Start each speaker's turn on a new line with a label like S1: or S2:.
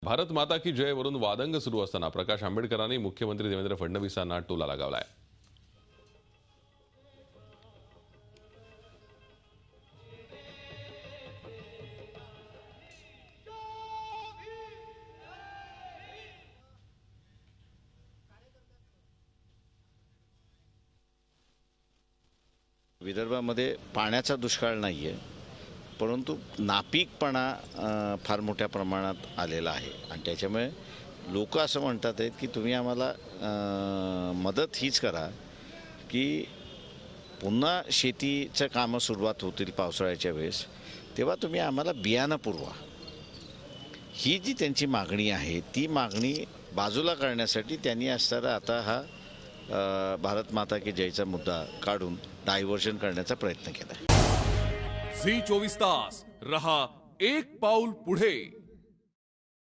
S1: भारत माता की जय वरून वादंग सुरू असताना प्रकाश आंबेडकरांनी मुख्यमंत्री देवेंद्र फडणवीसांना टोला लगावलाय।
S2: विदर्भामध्ये पाण्याचा दुष्काळ नाहीये, परंतु नापीकपणा फार मोठ्या प्रमाणात आलेला आहे आणि त्याच्यामुळे लोक असं म्हणतात आहेत की तुम्ही आम्हाला मदत हीच करा की पुन्हा शेतीचं कामं सुरुवात होतील पावसाळ्याच्या वेळेस, तेव्हा तुम्ही आम्हाला बियाणं पुरवा। ही जी त्यांची मागणी आहे ती मागणी बाजूला करण्यासाठी त्यांनी असताना आता हा भारत माता की जयचा मुद्दा काढून डायव्हर्जन करण्याचा प्रयत्न केला।
S3: झी 24 तास रहा एक पाऊल पुढे।